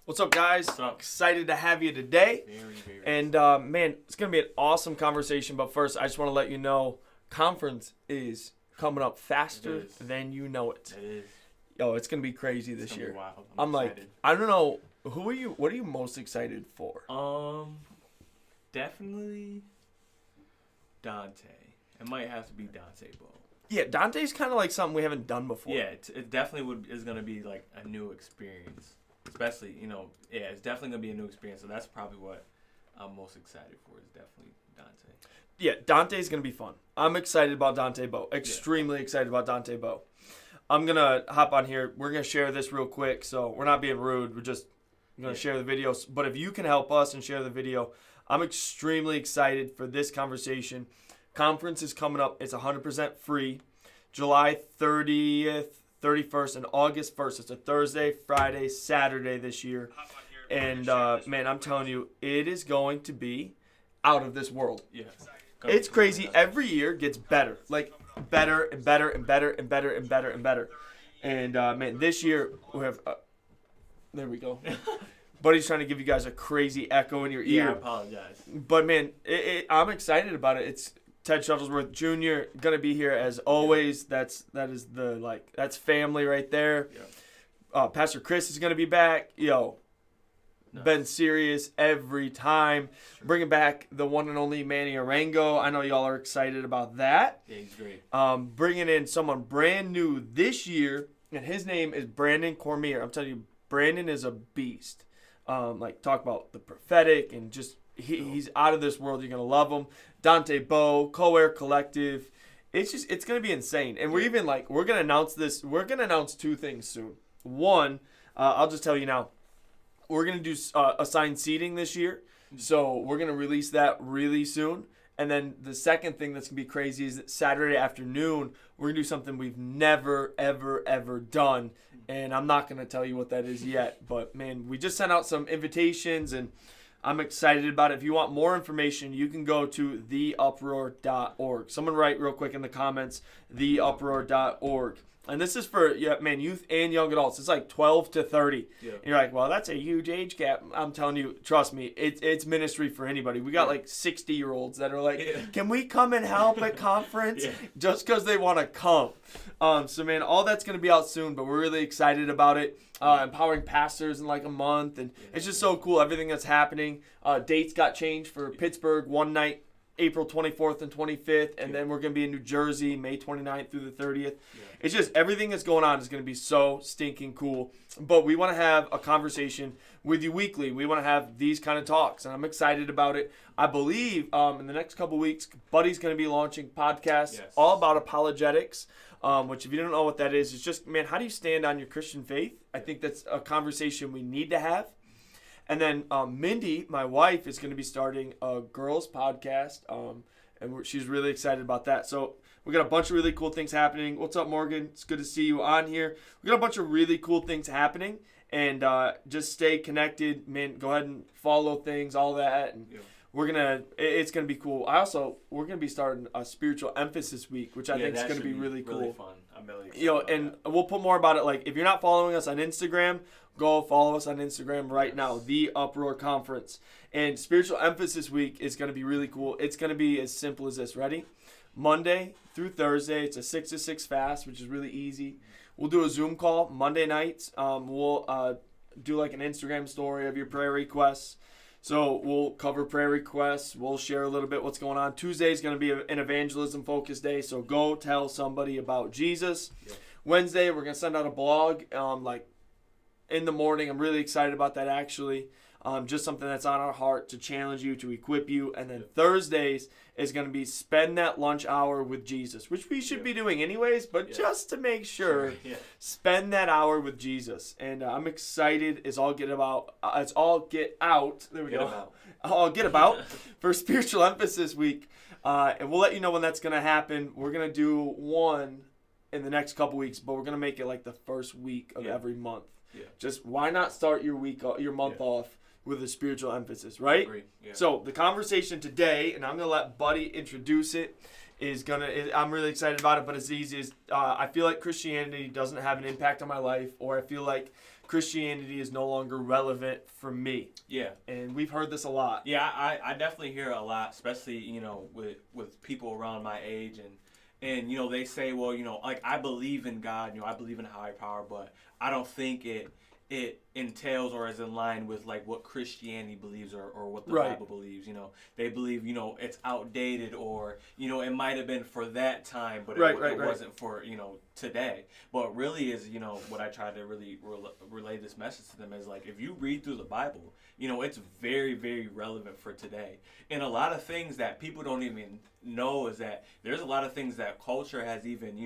What's up, guys? What's up? Excited to have you today. Very. And, man, it's going to be an awesome conversation. But first, I just want to let you know, conference is coming up faster than you know it. It is. Yo, it's going to be crazy this year. Be wild. I'm like, I don't know. What are you most excited for? Definitely Dante. It might have to be Dante Bow. Yeah, Dante's kind of like something we haven't done before. Yeah, it definitely is going to be like a new experience. Especially, it's definitely going to be a new experience. So that's probably what I'm most excited for is definitely Dante. Yeah, Dante's going to be fun. I'm excited about Dante Bow. Extremely excited about Dante Bow. I'm going to hop on here. We're going to share this real quick. So we're not being rude. We're just going to share the video. But if you can help us and share the video, I'm extremely excited for this conversation. Conference is coming up. It's 100% free. July 30th, 31st, and August 1st. It's a Thursday, Friday, Saturday this year. And, man, I'm telling you, it is going to be out of this world. Yeah. It's crazy. Every year gets better. Like, better and better and better and better and better and better. And, man, this year we have there we go. Buddy's trying to give you guys a crazy echo in your ear. Yeah, I apologize. But, man, I'm excited about it. It's Ted Shuttlesworth Jr. going to be here as always. That is that's family right there. Yeah. Pastor Chris is going to be back. Nice. Been serious every time. Bringing back the one and only Manny Arango. I know y'all are excited about that. Yeah, he's great. Bringing in someone brand new this year, and his name is Brandon Cormier. I'm telling you, Brandon is a beast. Talk about the prophetic and just he's out of this world. You're going to love him. Dante Bow, Co-Air Collective. It's going to be insane. And we're even we're going to announce this. We're going to announce two things soon. One, I'll just tell you now. We're going to do assigned seating this year. So we're going to release that really soon. And then the second thing that's going to be crazy is that Saturday afternoon, we're going to do something we've never, ever, ever done. And I'm not going to tell you what that is yet. But, man, we just sent out some invitations, and I'm excited about it. If you want more information, you can go to theuproar.org. Someone write real quick in the comments, theuproar.org. And this is for youth and young adults. It's like 12 to 30. Yeah. And you're like, well, that's a huge age gap. I'm telling you, trust me, it's ministry for anybody. We got 60-year-olds that are like, can we come and help at conference? Just because they want to come. So, man, all that's going to be out soon, but we're really excited about it. Empowering pastors in like a month. And it's just so cool, everything that's happening. Dates got changed for Pittsburgh one night, April 24th and 25th, and then we're going to be in New Jersey, May 29th through the 30th. Yeah. It's just everything that's going on is going to be so stinking cool. But we want to have a conversation with you weekly. We want to have these kind of talks, and I'm excited about it. I believe in the next couple weeks, Buddy's going to be launching podcasts all about apologetics, which if you don't know what that is, it's just, man, how do you stand on your Christian faith? I think that's a conversation we need to have. And then Mindy, my wife, is going to be starting a girls podcast, and she's really excited about that. So we got a bunch of really cool things happening. What's up, Morgan? It's good to see you on here. We got a bunch of really cool things happening, and just stay connected. Man, go ahead and follow things, all that, and it's gonna be cool. We're gonna be starting a spiritual emphasis week, which I think is gonna be really cool. Really fun. I'm really excited about that. We'll put more about it. Like, if you're not following us on Instagram, go follow us on Instagram right now, the Uproar Conference. And Spiritual Emphasis Week is going to be really cool. It's going to be as simple as this. Ready? Monday through Thursday, it's a 6 to 6 fast, which is really easy. We'll do a Zoom call Monday nights. We'll do like an Instagram story of your prayer requests. So we'll cover prayer requests. We'll share a little bit what's going on. Tuesday is going to be an evangelism focused day. So go tell somebody about Jesus. Yep. Wednesday, we're going to send out a blog in the morning. I'm really excited about that, actually. Just something that's on our heart to challenge you, to equip you. And then Thursdays is going to be spend that lunch hour with Jesus, which we should be doing anyways, but just to make sure, spend that hour with Jesus. And I'm excited. It's all get out. There we go. I'll get about for Spiritual Emphasis Week. And we'll let you know when that's going to happen. We're going to do one in the next couple weeks, but we're going to make it like the first week of every month. Yeah. Just why not start your month off with a spiritual emphasis, right? Yeah. So the conversation today, and I'm going to let Buddy introduce it, I'm really excited about it, but it's easy as I feel like Christianity doesn't have an impact on my life, or I feel like Christianity is no longer relevant for me. Yeah. And we've heard this a lot. Yeah, I definitely hear it a lot, especially, with people around my age, and they say, well, like, I believe in God, I believe in a higher power, but I don't think it entails or is in line with, like, what Christianity believes or what the Bible believes. They believe, it's outdated, or, it might have been for that time, but it wasn't for, today. But really is, what I try to really relay this message to them is, like, if you read through the Bible, it's very, very relevant for today. And a lot of things that people don't even know is that there's a lot of things that culture has even,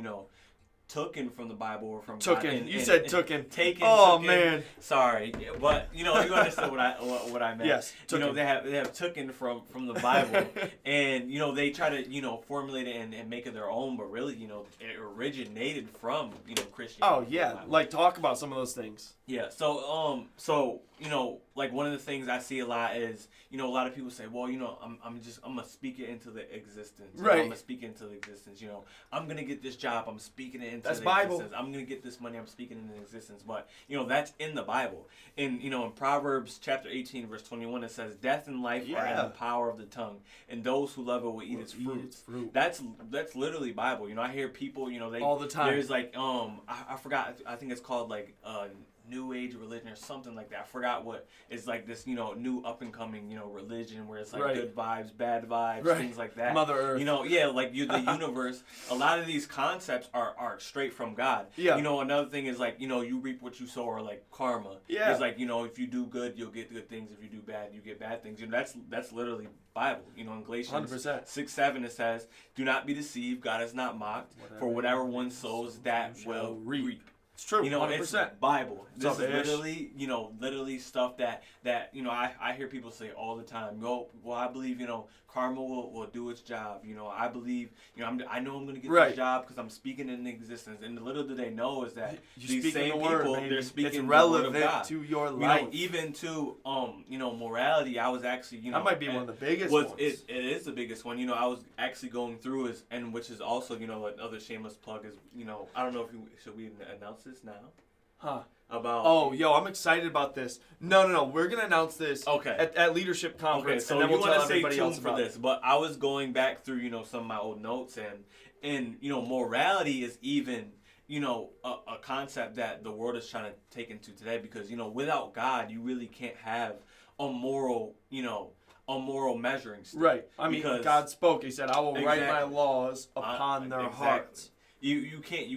taken from the Bible or from God. You said taken. Taken. Oh, taken, man. Sorry, but you understood what I meant. Yes. Taken. They have taken from the Bible, and they try to formulate it and make it their own, but really it originated from Christianity. Oh yeah, like, talk about some of those things. Yeah. So like, one of the things I see a lot is a lot of people say, well, I'm gonna speak it into the existence. Right. I'm gonna speak it into the existence. I'm gonna get this job. I'm speaking it into That's the Bible. existence. I'm gonna get this money. I'm speaking it into existence. But that's in the Bible. And in Proverbs chapter 18 verse 21 it says, "Death and life are in the power of the tongue, and those who love it will eat its fruit." That's literally Bible. I hear people they all the time. There's like I forgot. I think it's called like New Age religion or something like that. I forgot what it's like, this new up and coming religion where it's like good vibes, bad vibes, things like that. Mother Earth. Like the universe. A lot of these concepts are straight from God. Yeah. Another thing is like you reap what you sow, or like karma. Yeah. It's like if you do good, you'll get good things. If you do bad, you get bad things. That's literally Bible. In Galatians 6:7 it says, "Do not be deceived. God is not mocked. For whatever one sows, that will reap." It's true. 100%. It's Bible. This is Ish? literally stuff that I hear people say all the time. Well, I believe karma will do its job. I believe I know I'm gonna get this job because I'm speaking in existence. And the little do they know is that these same people, they're speaking the word of God to your life. Even to morality. I was actually that might be one of the biggest ones. It is the biggest one. I was actually going through which is also another shameless plug is I don't know if should we announce this now? Huh. About I'm excited about this. No, we're gonna announce this. Okay. At leadership conference, so and then we'll tell everybody else for about this. But I was going back through some of my old notes, and morality is even a concept that the world is trying to take into today, because without God you really can't have a moral measuring stick. Right. I mean, God spoke. He said, "I will write my laws upon their hearts." You can't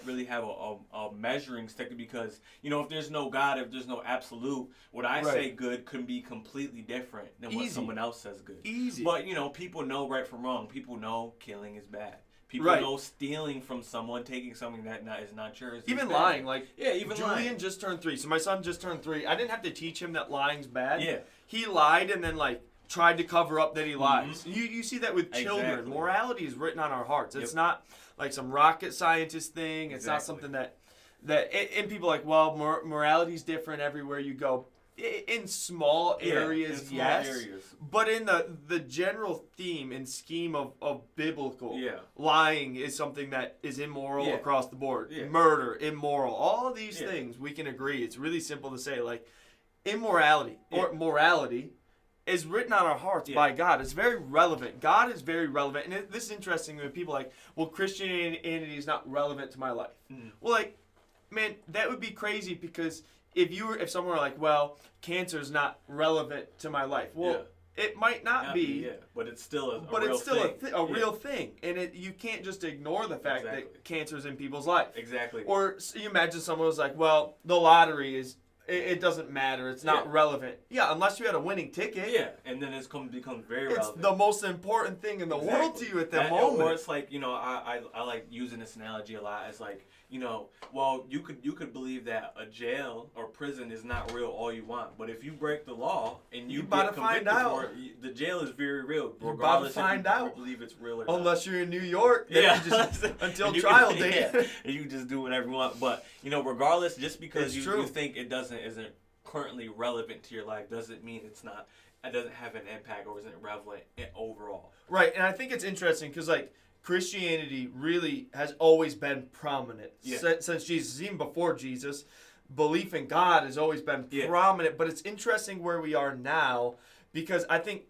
really have a measuring stick, because if there's no God, if there's no absolute, what I say good can be completely different than what someone else says good. Easy. But people know right from wrong. People know killing is bad. People know stealing from someone, taking something that is not yours. Even lying, like even Julian lying. just turned 3, so my son just turned 3. I didn't have to teach him that lying's bad. Yeah. He lied and then tried to cover up that he lies. Mm-hmm. You see that with children. Exactly. Morality is written on our hearts. It's not like some rocket scientist thing. It's not something that and people are like, well, morality's different everywhere you go. In small areas, yes. But in the general theme and scheme of biblical, lying is something that is immoral across the board. Yeah. Murder, immoral. All of these things, we can agree. It's really simple to say, like, immorality or morality is written on our hearts by God. It's very relevant. God is very relevant. And this is interesting when people are like, well, Christianity is not relevant to my life. Mm. Well, like, man, that would be crazy, because if someone were like, well, cancer is not relevant to my life. Well, it might not be. Yeah, but it's still a real thing. And you can't just ignore the fact that cancer is in people's life. Exactly. Or you imagine someone was like, well, the lottery is, it doesn't matter. It's not relevant. Yeah, unless you had a winning ticket. Yeah, and then it's becomes very relevant. It's the most important thing in the world to you at that moment. Or it's like, I like using this analogy a lot. It's like, well, you could believe that a jail or prison is not real all you want, but if you break the law and you get convicted for it, the jail is very real, regardless if you believe it's real or not. Unless you're in New York, then you just, until trial date. And you just do whatever you want. But, regardless, just because you think it isn't currently relevant to your life doesn't mean it doesn't have an impact or isn't relevant overall. Right, and I think it's interesting because, like, Christianity really has always been prominent Yeah. since Jesus, even before Jesus. Belief in God has always been prominent, but it's interesting where we are now because I think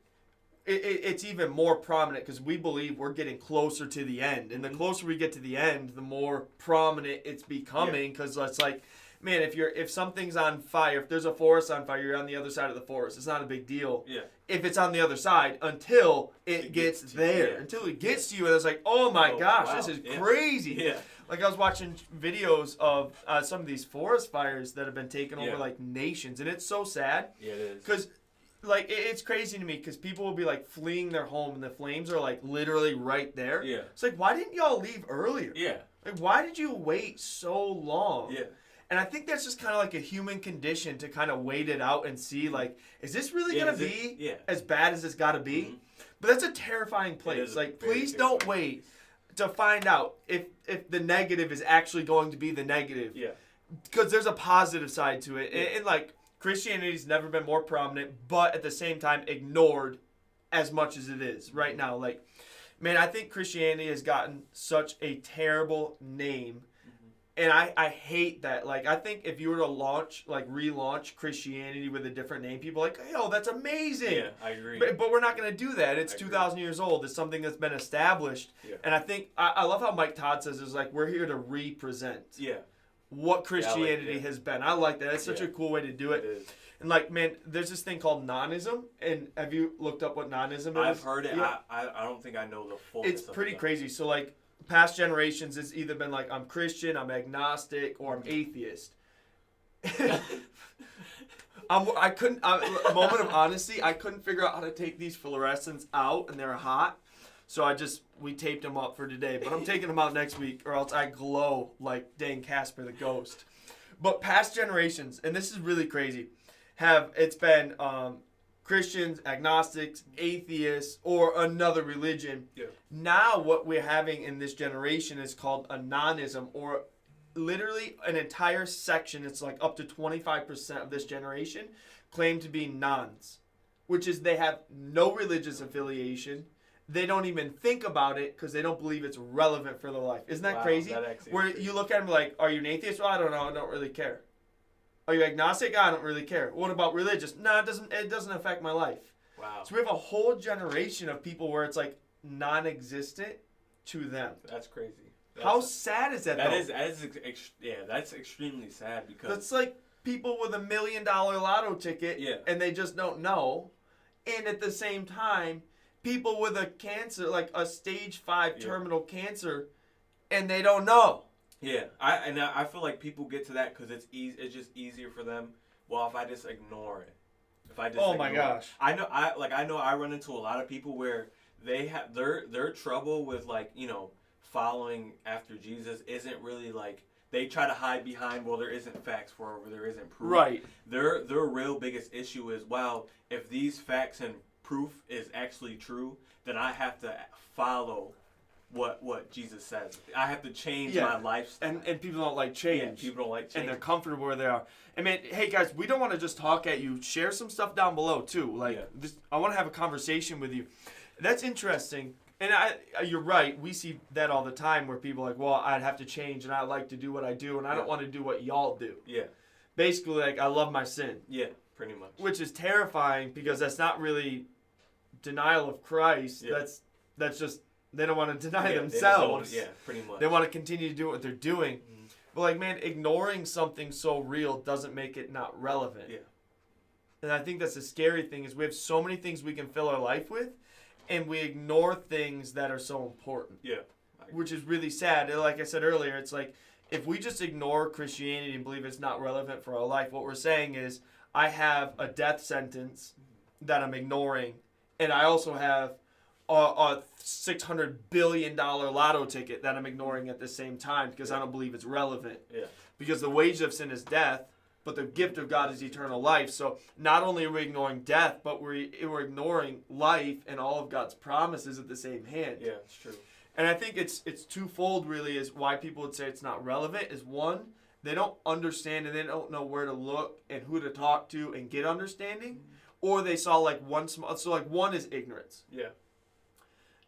it's even more prominent because we believe we're getting closer to the end, and the closer we get to the end, the more prominent it's becoming. Because it's like, man, if something's on fire, if there's a forest on fire, you're on the other side of the forest. It's not a big deal. Yeah. If it's on the other side, until it gets there, until it gets to you, and it's like, oh my gosh, wow. This is crazy. Yeah. Like I was watching videos of some of these forest fires that have been taking over like nations, and it's so sad. Yeah, it is. Because like it's crazy to me because people will be like fleeing their home and the flames are like literally right there. Yeah. It's like, why didn't y'all leave earlier? Yeah. Like, why did you wait so long? Yeah. And I think that's just kind of like a human condition to kind of wait it out and see, like, is this really going to be as bad as it's got to be? Mm-hmm. But that's a terrifying place. Like, please don't wait to find out if the negative is actually going to be the negative. Yeah. Because there's a positive side to it. And like, Christianity's never been more prominent, but at the same time ignored as much as it is right now. Like, man, I think Christianity has gotten such a terrible name. And I hate that. Like, I think if you were to relaunch Christianity with a different name, people are like, hey, oh, that's amazing. Yeah, I agree. But we're not going to do that. It's 2,000 years old. It's something that's been established. Yeah. And I think, I love how Mike Todd says, is like, we're here to represent what Christianity has been. I like that. It's such a cool way to do it. It is. And like, man, there's this thing called nonism. And have you looked up what nonism is? I've heard it. Yeah. I don't think I know the full. It's pretty crazy. So like, past generations, it's either been like, I'm Christian, I'm agnostic, or I'm atheist. A moment of honesty, I couldn't figure out how to take these fluorescents out, and they're hot. So we taped them up for today. But I'm taking them out next week, or else I glow like dang Casper the Ghost. But past generations, and this is really crazy, it's been Christians, agnostics, atheists, or another religion. Yeah. Now what we're having in this generation is called a nonism, or literally an entire section, it's like up to 25% of this generation claim to be nons, which is they have no religious affiliation. They don't even think about it because they don't believe it's relevant for their life. Isn't that crazy? Where you look at them like, are you an atheist? Well, I don't know. I don't really care. Are you agnostic? I don't really care. What about religious? No, it doesn't affect my life. Wow. So we have a whole generation of people where it's like non-existent to them. That's crazy. How sad is that? That's extremely sad because that's like people with $1 million lotto ticket and they just don't know. And at the same time, people with a cancer, like a stage 5 terminal cancer, and they don't know. Yeah, I feel like people get to that because it's easy. It's just easier for them. Well, if I just ignore it, my gosh, I know I run into a lot of people where they have their trouble with following after Jesus isn't really like they try to hide behind there isn't facts for it, or there isn't proof. Right. Their real biggest issue is if these facts and proof is actually true, then I have to follow what Jesus says. I have to change my lifestyle. And people don't like change. Yeah, people don't like change. And they're comfortable where they are. And man, hey guys, we don't want to just talk at you. Share some stuff down below too. I want to have a conversation with you. That's interesting. And you're right. We see that all the time where people are like, well, I'd have to change and I like to do what I do and I don't want to do what y'all do. Yeah. Basically, like, I love my sin. Yeah, pretty much. Which is terrifying because that's not really denial of Christ. Yeah. That's just, they don't want to deny themselves. Pretty much. They want to continue to do what they're doing. Mm-hmm. But like, man, ignoring something so real doesn't make it not relevant. Yeah. And I think that's the scary thing is we have so many things we can fill our life with, and we ignore things that are so important. Yeah. Which is really sad. And like I said earlier, it's like if we just ignore Christianity and believe it's not relevant for our life, what we're saying is I have a death sentence that I'm ignoring, and I also have a $600 billion lotto ticket that I'm ignoring at the same time because I don't believe it's relevant. Yeah. Because the wage of sin is death, but the gift of God is eternal life. So not only are we ignoring death, but we're ignoring life and all of God's promises at the same hand. Yeah, it's true. And I think it's twofold really is why people would say it's not relevant is one, they don't understand and they don't know where to look and who to talk to and get understanding. Mm-hmm. Or they saw like one is ignorance. Yeah.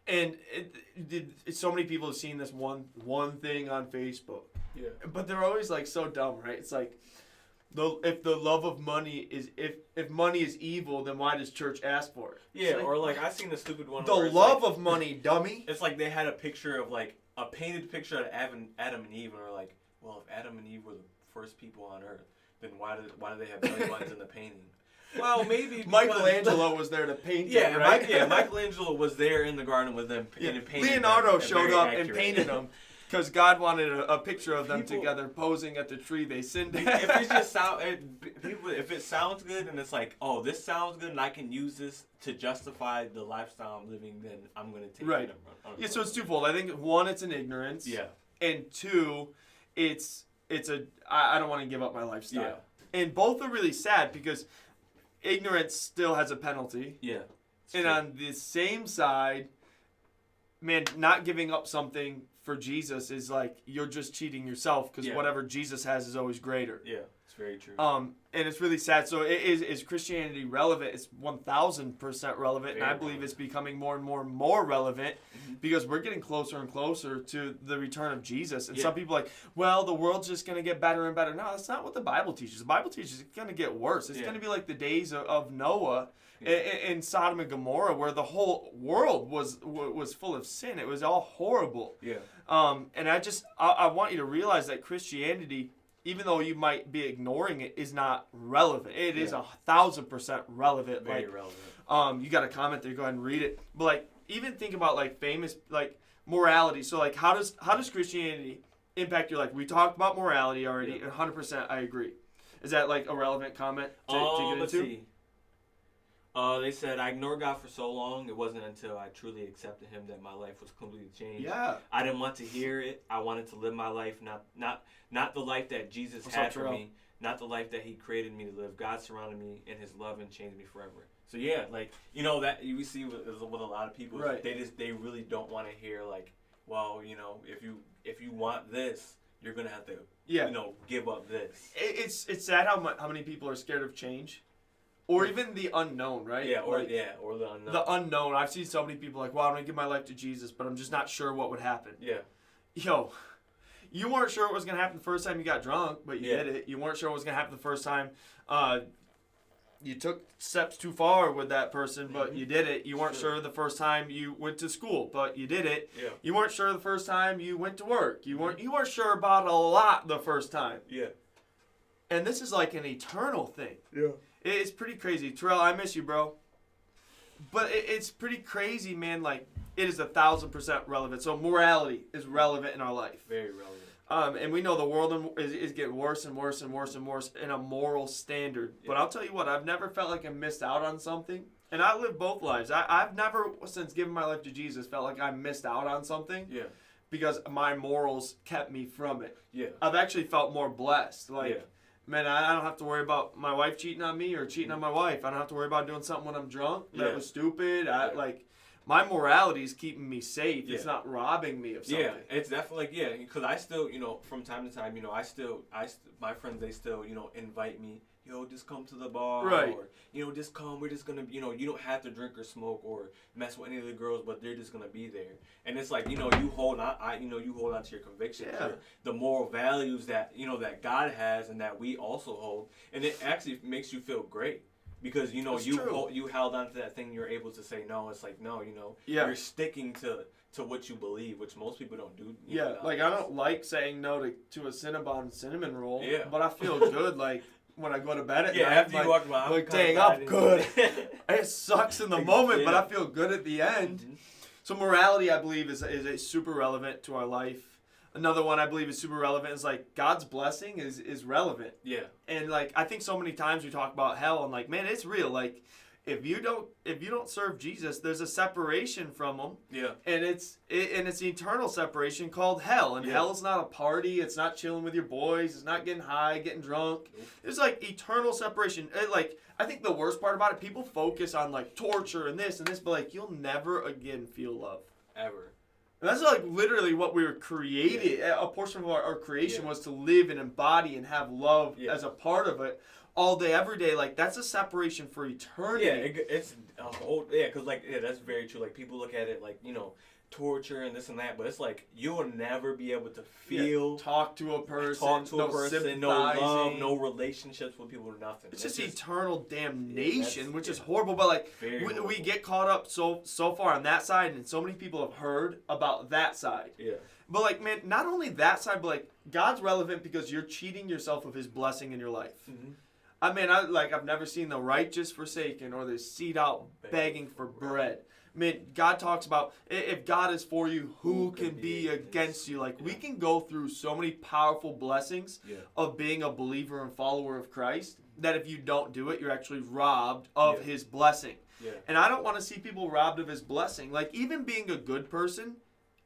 And so many people have seen this one thing on Facebook. Yeah. But they're always like so dumb, right? It's like, if the love of money is if money is evil, then why does church ask for it? Yeah, like, or like I seen the stupid one. The love of money, dummy. It's like they had a picture of like a painted picture of Adam and Eve, and they're like, well, if Adam and Eve were the first people on Earth, then why do they have belly buttons in the painting? Well, maybe Michelangelo was there to paint it, right? Michelangelo was there in the garden with them and painted Leonardo them, showed up and painted them because God wanted a picture of them together posing at the tree they sinned at. If it sounds good and it's like, oh, this sounds good and I can use this to justify the lifestyle I'm living, then I'm going to take it and run. Yeah, so it's twofold. I think one, it's an ignorance. Yeah. And two, I don't want to give up my lifestyle. Yeah. And both are really sad because ignorance still has a penalty. Yeah. And on the same side, man, not giving up something for Jesus is like you're just cheating yourself because whatever Jesus has is always greater. Yeah, it's very true. And it's really sad. So is Christianity relevant? It's 1,000% relevant, and I believe it's becoming more and more relevant because we're getting closer and closer to the return of Jesus. And some people are like, well, the world's just going to get better and better. No, that's not what the Bible teaches. The Bible teaches it's going to get worse. It's going to be like the days of Noah. In Sodom and Gomorrah, where the whole world was full of sin. It was all horrible. Yeah. And I want you to realize that Christianity, even though you might be ignoring it, is not relevant. It is 1,000% relevant. Very relevant. You got a comment there, go ahead and read it. But like, even think about like famous like morality. So like, how does Christianity impact your life? We talked about morality already. 100%, I agree. Is that like a relevant comment to get into? Let's see. They said, I ignored God for so long, it wasn't until I truly accepted him that my life was completely changed. Yeah. I didn't want to hear it. I wanted to live my life, not the life that Jesus had for me, not the life that he created me to live. God surrounded me in his love and changed me forever. So yeah, like, you know, that you see with a lot of people, they really don't want to hear like, well, you know, if you want this, you're going to have to, you know, give up this. It's sad how many people are scared of change. Or even the unknown, right? Yeah, or the unknown. The unknown. I've seen so many people like, well, I'm going to give my life to Jesus, but I'm just not sure what would happen. Yeah. Yo, you weren't sure what was going to happen the first time you got drunk, but you did it. You weren't sure what was going to happen the first time you took steps too far with that person, but you did it. You weren't sure the first time you went to school, but you did it. Yeah. You weren't sure the first time you went to work. You weren't sure about a lot the first time. Yeah. And this is like an eternal thing. Yeah. It's pretty crazy. Terrell, I miss you, bro. But it's pretty crazy, man. Like, it is 1,000% relevant. So morality is relevant in our life. Very relevant. And we know the world is getting worse and worse and worse and worse in a moral standard. Yeah. But I'll tell you what, I've never felt like I missed out on something. And I live both lives. I've never, since giving my life to Jesus, felt like I missed out on something. Yeah. Because my morals kept me from it. Yeah. I've actually felt more blessed. Like, man, I don't have to worry about my wife cheating on me or cheating on my wife. I don't have to worry about doing something when I'm drunk that was stupid. My morality is keeping me safe. It's not robbing me of something. Yeah, it's definitely because I still, you know, from time to time, you know, my friends, they still, you know, invite me. Yo, just come to the bar, or you know, just come. We're just gonna, you know, you don't have to drink or smoke or mess with any of the girls, but they're just gonna be there. And it's like, you know, you hold on to your convictions, the moral values that, you know, that God has and that we also hold, and it actually makes you feel great because, you know, you held on to that thing. You're able to say no. It's like, no, you know, you're sticking to what you believe, which most people don't do. Like I don't like saying no to a Cinnabon cinnamon roll. Yeah, but I feel good like. When I go to bed at night, after you walk around, like, dang, I'm good. It sucks in the moment, but I feel good at the end. Mm-hmm. So morality, I believe, is super relevant to our life. Another one I believe is super relevant is like God's blessing is relevant. Yeah. And like I think so many times we talk about hell and like, man, it's real. Like if you don't serve Jesus, there's a separation from him. Yeah. And it's an eternal separation called hell. And hell is not a party. It's not chilling with your boys. It's not getting high, getting drunk. It's like eternal separation. I think the worst part about it, people focus on like torture and this, but like you'll never again feel love. Ever. And that's like literally what we were created. Yeah. A portion of our creation was to live and embody and have love as a part of it all day, every day. Like, that's a separation for eternity. Yeah, it's because that's very true. Like, people look at it like, torture and this and that, but it's like you will never be able to feel, talk to a person, no love, no relationships with people, or nothing. It's just eternal damnation, which is horrible. But like we get caught up so far on that side, and so many people have heard about that side. Yeah. But like, man, not only that side, but like God's relevant because you're cheating yourself of His blessing in your life. Mm-hmm. I've never seen the righteous forsaken or the seed out begging for bread. I mean, God talks about if God is for you, who can be against you? Like, we can go through so many powerful blessings of being a believer and follower of Christ that if you don't do it, you're actually robbed of His blessing. Yeah. And I don't want to see people robbed of His blessing. Like, even being a good person,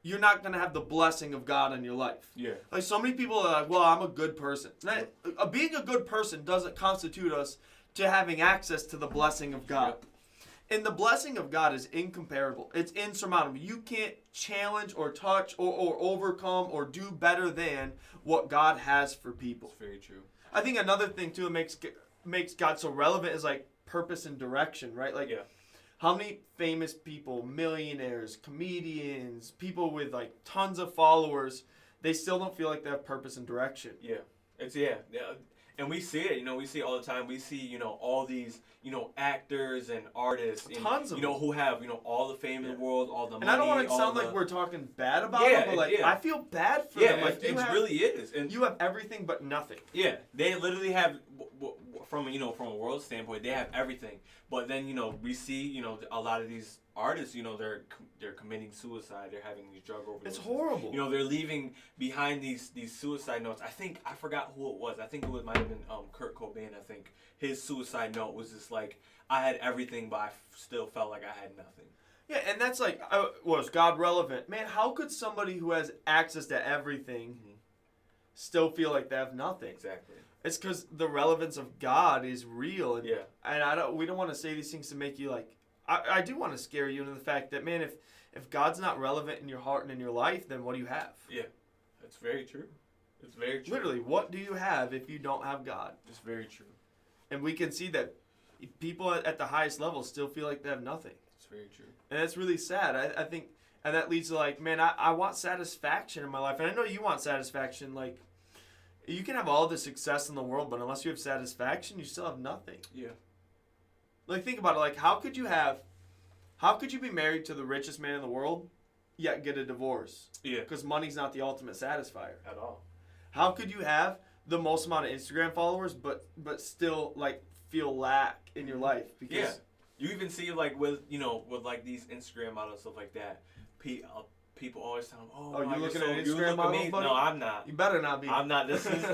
you're not going to have the blessing of God in your life. Yeah. Like, so many people are like, well, I'm a good person. Being a good person doesn't constitute us to having access to the blessing of God. Yep. And the blessing of God is incomparable. It's insurmountable. You can't challenge or touch or overcome or do better than what God has for people. It's very true. I think another thing, too, that makes God so relevant is, like, purpose and direction, right? Like, how many famous people, millionaires, comedians, people with, like, tons of followers, they still don't feel like they have purpose and direction. Yeah. And we see it, we see it all the time. We see, all these, actors and artists. Tons of them. Who have, all the fame in the world, all the money. And I don't want to sound like we're talking bad about them, but, like, I feel bad for them. Like, it really is. And you have everything but nothing. Yeah. They literally have, from a world standpoint, they have everything. But then, we see, a lot of these artists, they're committing suicide. They're having these drug overdoses. It's horrible. They're leaving behind these suicide notes. I forgot who it was. I think it might have been Kurt Cobain. I think his suicide note was just like, I had everything, but I still felt like I had nothing. Yeah, and that's like, was God relevant? Man, how could somebody who has access to everything still feel like they have nothing? Exactly. It's because the relevance of God is real. And, and we don't want to say these things to make you like, I do want to scare you into the fact that, man, if God's not relevant in your heart and in your life, then what do you have? Yeah, that's very true. It's very true. Literally, what do you have if you don't have God? It's very true. And we can see that people at the highest level still feel like they have nothing. It's very true. And that's really sad. I think, and that leads to like, man, I want satisfaction in my life. And I know you want satisfaction. Like, you can have all the success in the world, but unless you have satisfaction, you still have nothing. Yeah. Like, think about it. Like, how could you be married to the richest man in the world, yet get a divorce? Yeah. Because money's not the ultimate satisfier. At all. How could you have the most amount of Instagram followers, but still, like, feel lack in your life? Because you even see, like, with like, these Instagram models and stuff like that, people always tell them, "Oh, you looking at Instagram models, buddy?" No, I'm not. You better not be. I'm not. This is,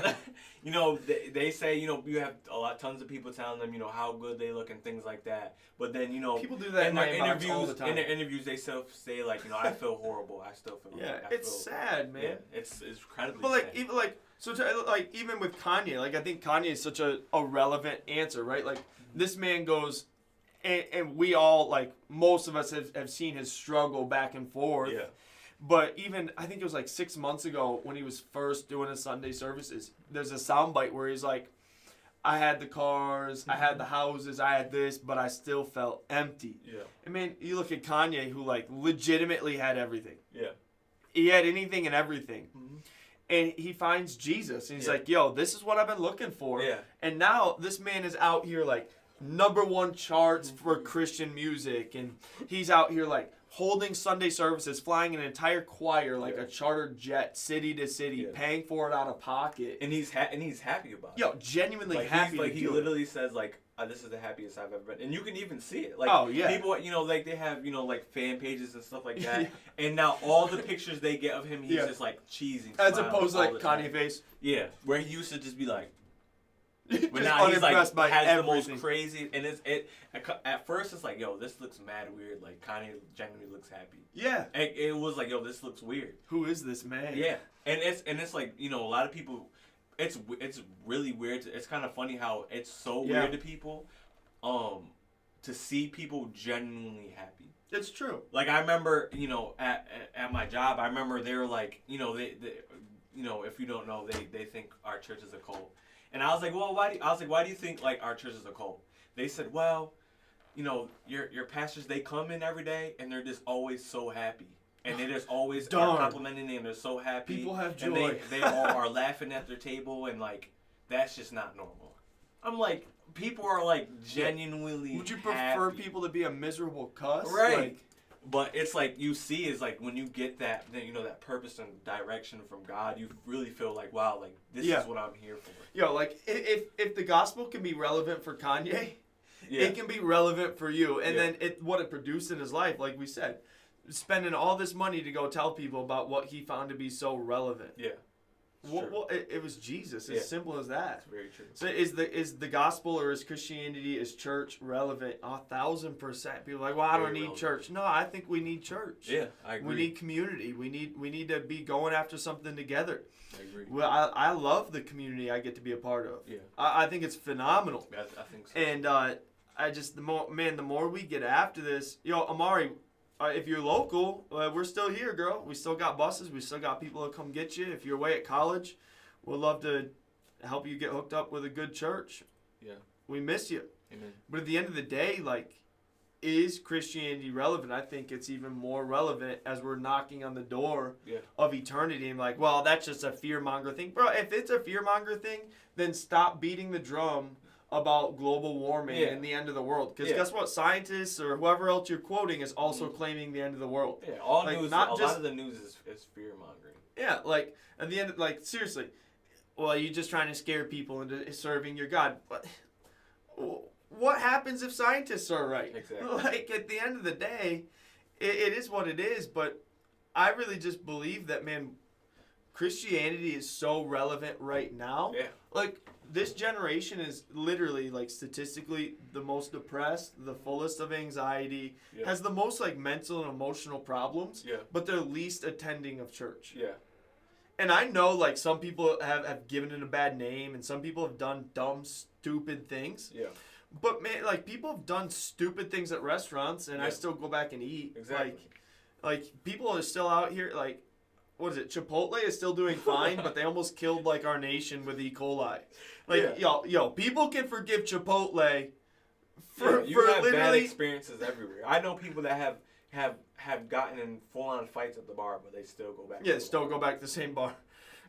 they say, you have tons of people telling them, how good they look and things like that. But then, people do that in their interviews all the time. In their interviews, they still say like, I feel horrible. I still feel. Sad, man. Yeah, it's incredibly. But like, sad. Even with Kanye, like I think Kanye is such a relevant answer, right? Like this man goes. And we all, like, most of us have seen his struggle back and forth. Yeah. But even, I think it was like 6 months ago when he was first doing his Sunday services, there's a soundbite where he's like, I had the cars, I had the houses, I had this, but I still felt empty. Yeah. I mean, you look at Kanye, who, like, legitimately had everything. Yeah. He had anything and everything. Mm-hmm. And he finds Jesus, and he's like, yo, this is what I've been looking for. Yeah. And now this man is out here, like, #1 charts for Christian music, and he's out here like holding Sunday services, flying an entire choir like a chartered jet, city to city, paying for it out of pocket, and he's happy about it. Yo, genuinely like, happy. Like he literally says like, this is the happiest I've ever been, and you can even see it. Like people, like they have like fan pages and stuff like that, and now all the pictures they get of him, he's just like cheesing, as opposed to like Kanye face. Yeah, where he used to just be like. But now he's like has everything. The most crazy, and at first it's like, yo, this looks mad weird. Like Kanye genuinely looks happy. Yeah, and it was like, yo, this looks weird. Who is this man? Yeah, and it's like a lot of people, it's really weird. It's kind of funny how it's so weird to people, to see people genuinely happy. It's true. Like I remember, you know, at my job, I remember they were like, you know, they you know, if you don't know, they think our church is a cult. And I was like, well, why do you think like our church is a cult? They said, well, you know, your pastors, they come in every day and they're just always so happy. And they just always are complimenting them and they're so happy. People have joy. And they all are laughing at their table and like, that's just not normal. I'm like, people are like genuinely Would you prefer happy. people to be a miserable cuss? Right. Like, but it's like you see is like when you get that, you know, that purpose and direction from God, you really feel like, wow, like this is what I'm here for. Yo, like if the gospel can be relevant for Kanye, it can be relevant for you. And then what it produced in his life, like we said, spending all this money to go tell people about what he found to be so relevant. Yeah. Well, it was Jesus. As simple as that. That's very true. So is the gospel or is Christianity, is church relevant? 1,000%. People are like, well, I don't need church. No, I think we need church. Yeah, I agree. We need community. We need to be going after something together. I agree. Well, I love the community I get to be a part of. Yeah. I think it's phenomenal. I think so. And I just the more we get after this, yo, Amari. If you're local, we're still here, girl. We still got buses. We still got people to come get you. If you're away at college, we'd love to help you get hooked up with a good church. Yeah. We miss you. Amen. But at the end of the day, like, is Christianity relevant? I think it's even more relevant as we're knocking on the door of eternity. And like, well, that's just a fear-monger thing. Bro, if it's a fear-monger thing, then stop beating the drum about global warming and the end of the world. Because guess what? Scientists or whoever else you're quoting is also claiming the end of the world. Yeah, all like, news, a lot of the news is fear-mongering. Yeah, like, at the end, like, seriously, well, you're just trying to scare people into serving your God. But what happens if scientists are right? Exactly. Like, at the end of the day, it is what it is, but I really just believe that, man, Christianity is so relevant right now. Yeah. Like, this generation is literally, like, statistically the most depressed, the fullest of anxiety, has the most, like, mental and emotional problems, but they're least attending of church. Yeah. And I know, like, some people have given it a bad name, and some people have done dumb, stupid things. Yeah. But, man, like, people have done stupid things at restaurants, and I still go back and eat. Exactly. Like, people are still out here, like, what is it? Chipotle is still doing fine, but they almost killed, like, our nation with E. coli. Like, yo, people can forgive Chipotle for have literally bad experiences everywhere. I know people that have gotten in full-on fights at the bar, but they still go back. Yeah, still go back to the same bar.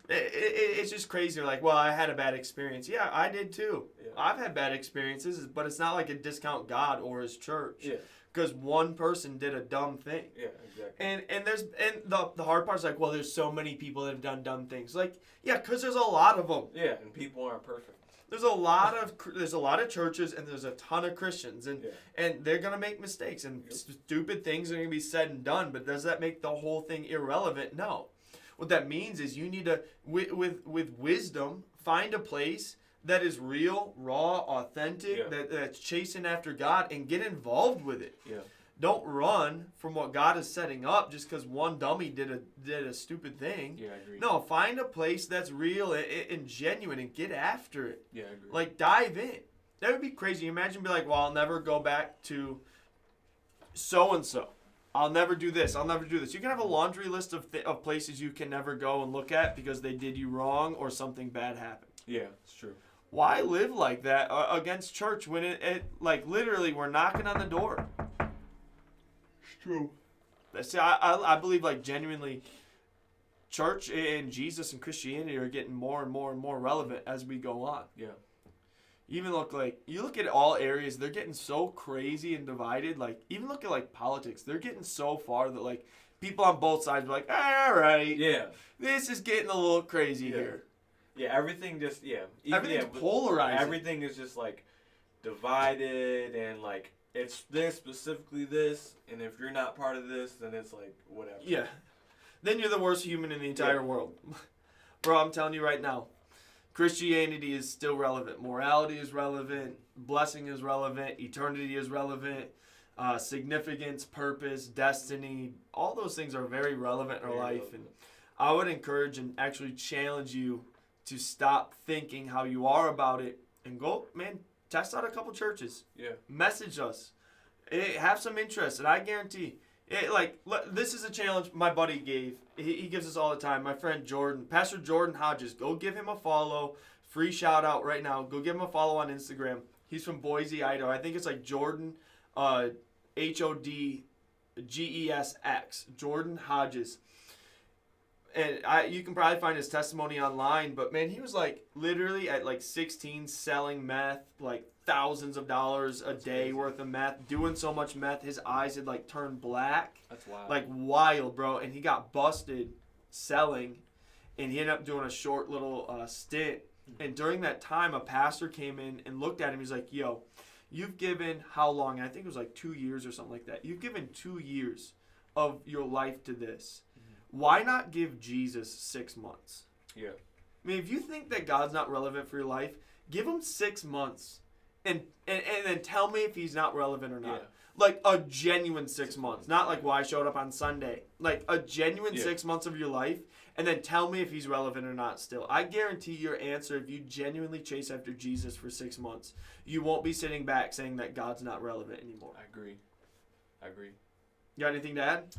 It's just crazy. Like, well, I had a bad experience. Yeah, I did too. Yeah. I've had bad experiences, but it's not like a discount God or His church. Yeah. Because one person did a dumb thing. Yeah, exactly. And the hard part is like, well, there's so many people that have done dumb things. Like, yeah, because there's a lot of them. Yeah, and people aren't perfect. There's a lot of churches and there's a ton of Christians and they're gonna make mistakes and stupid things are gonna be said and done. But does that make the whole thing irrelevant? No. What that means is you need to, with wisdom, find a place that is real, raw, authentic, that's chasing after God, and get involved with it. Yeah. Don't run from what God is setting up just because one dummy did a stupid thing. Yeah, I agree. No, find a place that's real and genuine and get after it. Yeah, I agree. Like, dive in. That would be crazy. Imagine be like, well, I'll never go back to so-and-so. I'll never do this. I'll never do this. You can have a laundry list of places you can never go and look at because they did you wrong or something bad happened. Yeah, it's true. Why live like that against church when it like literally we're knocking on the door? It's true. See, I believe like genuinely, church and Jesus and Christianity are getting more and more and more relevant as we go on. Yeah. Even you look at all areas, they're getting so crazy and divided. Like, even look at like politics, they're getting so far that like people on both sides are like, all right, yeah, this is getting a little crazy here. Yeah, everything just everything's polarized. Everything is just like divided and like it's this specifically this, and if you're not part of this, then it's like whatever. Yeah, then you're the worst human in the entire world, bro. I'm telling you right now. Christianity is still relevant. Morality is relevant. Blessing is relevant. Eternity is relevant. Significance, purpose, destiny, all those things are very relevant in our life. And I would encourage and actually challenge you to stop thinking how you are about it and go, man, test out a couple churches. Yeah. Message us. Have some interest, and I guarantee. This is a challenge my buddy gave. He gives us all the time. My friend Jordan, Pastor Jordan Hodges. Go give him a follow. Free shout out right now. Go give him a follow on Instagram. He's from Boise, Idaho. I think it's like Jordan, HODGESX. Jordan Hodges. And you can probably find his testimony online. But man, he was like literally at like 16 selling meth, like thousands of dollars a day worth of meth, doing so much meth his eyes had like turned black. That's wild. Like wild, bro. And he got busted selling, and he ended up doing a short little stint. And during that time, a pastor came in and looked at him. He's like, yo, you've given how long? And I think it was like 2 years or something like that. You've given 2 years of your life to this. Why not give Jesus 6 months? Yeah. I mean, if you think that God's not relevant for your life, give him 6 months. And then tell me if he's not relevant or not. Yeah. Like a genuine 6 months. Not like, well, I showed up on Sunday. Like a genuine 6 months of your life. And then tell me if he's relevant or not still. I guarantee your answer, if you genuinely chase after Jesus for 6 months, you won't be sitting back saying that God's not relevant anymore. I agree. You got anything to add?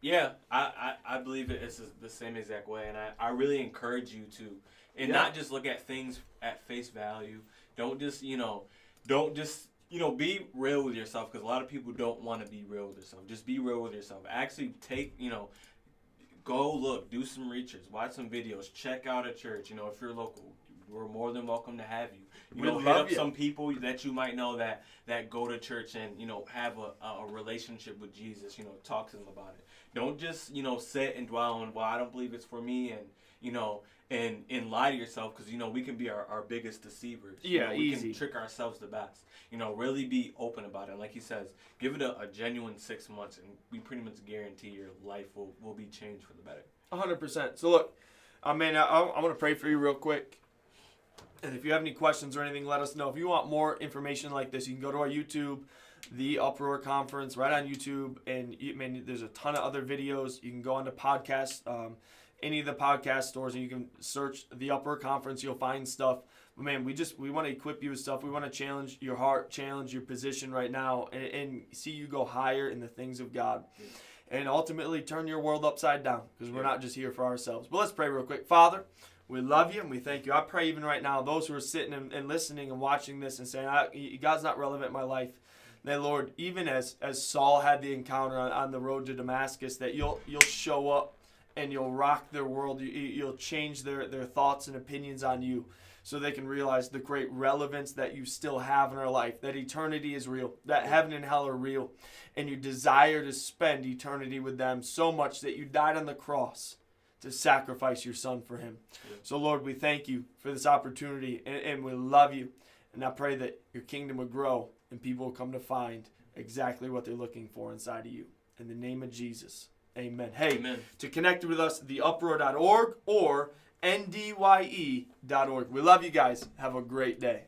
Yeah, I believe it's the same exact way. And I really encourage you to, and not just look at things at face value. Don't just be real with yourself, because a lot of people don't want to be real with yourself. Just be real with yourself. Actually go look, do some research, watch some videos, check out a church. If you're local, we're more than welcome to have you. Hit up some people that you might know that go to church and, have a relationship with Jesus. Talk to them about it. Don't just, sit and dwell on, well, I don't believe it's for me, and, and lie to yourself, because, we can be our biggest deceivers. Yeah, we easy. can trick ourselves the best. Really be open about it. And like he says, give it a genuine 6 months, and we pretty much guarantee your life will be changed for the better. 100%. So look, I want to pray for you real quick. And if you have any questions or anything, let us know. If you want more information like this, you can go to our YouTube, the Uproar Conference, right on YouTube. And there's a ton of other videos. You can go onto podcasts, any of the podcast stores, and you can search the Uproar Conference. You'll find stuff. But man, we want to equip you with stuff. We want to challenge your heart, challenge your position right now, and see you go higher in the things of God. Yeah. And ultimately turn your world upside down, because we're not just here for ourselves. But let's pray real quick. Father, we love you and we thank you. I pray even right now, those who are sitting and listening and watching this and saying, God's not relevant in my life. That, Lord, even as Saul had the encounter on the road to Damascus, that you'll show up and you'll rock their world. You'll change their thoughts and opinions on you, so they can realize the great relevance that you still have in our life, that eternity is real, that heaven and hell are real, and you desire to spend eternity with them so much that you died on the cross to sacrifice your son for him. Yeah. So, Lord, we thank you for this opportunity, and we love you. And I pray that your kingdom would grow and people will come to find exactly what they're looking for inside of you. In the name of Jesus, amen. Hey, amen. To connect with us, theuproar.org or ndye.org. We love you guys. Have a great day.